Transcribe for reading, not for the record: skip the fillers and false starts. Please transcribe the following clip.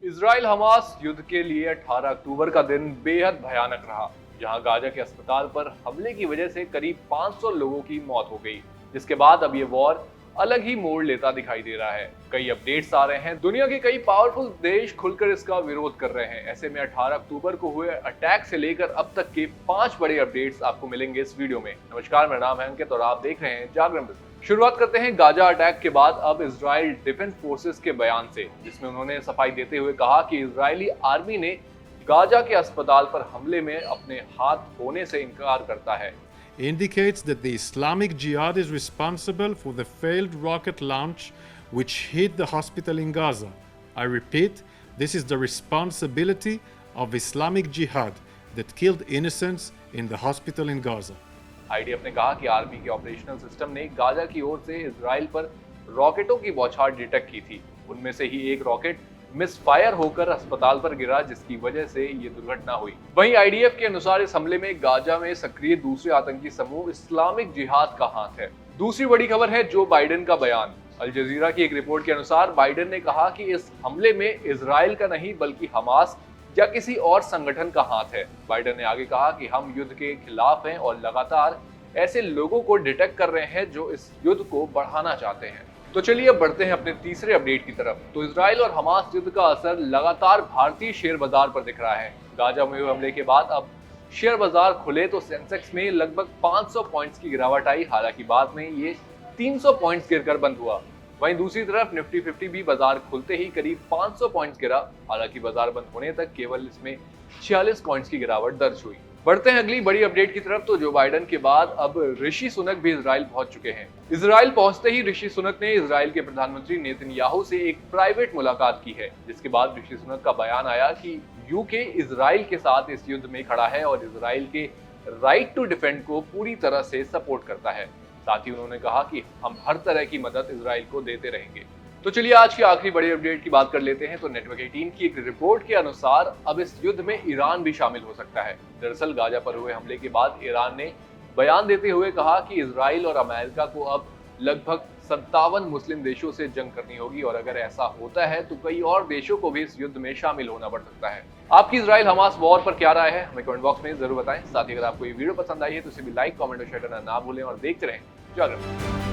Israel Hamas युद्ध के लिए 18 अक्टूबर का दिन बेहद भयानक रहा, जहां गाजा के अस्पताल पर हमले की वजह से करीब 500 लोगों की मौत हो गई। जिसके बाद अब ये वॉर अलग ही मोड़ लेता दिखाई दे रहा है। कई अपडेट्स आ रहे हैं, दुनिया के कई पावरफुल देश खुलकर इसका विरोध कर रहे हैं। ऐसे में 18 अक्टूबर को हुए अटैक से लेकर अब तक के 5 बड़े अपडेट्स आपको मिलेंगे इस वीडियो में। नमस्कार, मेरा नाम है अंकित और आप देख रहे हैं जागरण बिजनेस। शुरुआत करते हैं गाजा अटैक के बाद अब इजराइल डिफेंस फोर्सेस के बयान से, जिसमें उन्होंने सफाई देते हुए कहा कि इजरायली आर्मी ने गाजा के अस्पताल पर हमले में अपने हाथ धोने से इनकार करता है। Indicates that the Islamic Jihad is responsible for the failed rocket launch which hit the hospital in Gaza. I repeat, this is the responsibility of Islamic Jihad that killed innocents in the hospital in Gaza. IDF ने कहा कि army के operational system ने Gaza की ओर से Israel पर रॉकेटों की बौछार डिटेक्ट की थी। उनमें से ही एक रॉकेट मिसफायर होकर अस्पताल पर गिरा, जिसकी वजह से ये दुर्घटना हुई। वहीं आईडीएफ के अनुसार इस हमले में गाजा में सक्रिय दूसरे आतंकी समूह इस्लामिक जिहाद का हाथ है। दूसरी बड़ी खबर है जो बाइडेन का बयान। अल जजीरा की एक रिपोर्ट के अनुसार बाइडेन ने कहा कि इस हमले में इजराइल का नहीं बल्कि हमास या किसी और संगठन का हाथ है। बाइडेन ने आगे कहा कि हम युद्ध के खिलाफ हैं और लगातार ऐसे लोगों को डिटेक्ट कर रहे हैं जो इस युद्ध को बढ़ाना चाहते हैं। तो चलिए अब बढ़ते हैं अपने तीसरे अपडेट की तरफ। तो इजराइल और हमास युद्ध का असर लगातार भारतीय शेयर बाजार पर दिख रहा है। गाजा में हुए हमले के बाद अब शेयर बाजार खुले तो सेंसेक्स में लगभग 500 पॉइंट्स की गिरावट आई। हालांकि बाद में ये 300 पॉइंट्स गिरकर बंद हुआ। वहीं दूसरी तरफ निफ्टी 50 भी बाजार खुलते ही करीब 500 पॉइंट्स गिरा। हालांकि बाजार बंद होने तक केवल इसमें 46 पॉइंट्स की गिरावट दर्ज हुई। बढ़ते हैं अगली बड़ी अपडेट की तरफ। तो जो बाइडेन के बाद अब ऋषि सुनक भी इजराइल पहुंच चुके हैं। इजराइल पहुंचते ही ऋषि सुनक ने इजराइल के प्रधानमंत्री नेतन्याहू से एक प्राइवेट मुलाकात की है, जिसके बाद ऋषि सुनक का बयान आया कि यूके इजराइल के साथ इस युद्ध में खड़ा है और इजराइल के राइट टू डिफेंड को पूरी तरह से सपोर्ट करता है। साथ ही उन्होंने कहा कि हम हर तरह की मदद इजराइल को देते रहेंगे। तो चलिए आज की आखिरी बड़ी अपडेट की बात कर लेते हैं। तो नेटवर्क 18 की एक रिपोर्ट के अनुसार अब इस युद्ध में ईरान भी शामिल हो सकता है। दरअसल गाजा पर हुए हमले के बाद ईरान ने बयान देते हुए कहा कि इजराइल और अमेरिका को अब लगभग 57 मुस्लिम देशों से जंग करनी होगी और अगर ऐसा होता है तो कई और देशों को भी इस युद्ध में शामिल होना पड़ सकता है। आपकी इजराइल हमास वॉर पर क्या राय है, हमें कमेंट बॉक्स में जरूर बताएं। साथ ही अगर आपको ये वीडियो पसंद आई है तो इसे भी लाइक, कमेंट और शेयर करना ना भूलें और देखते रहें जागरण।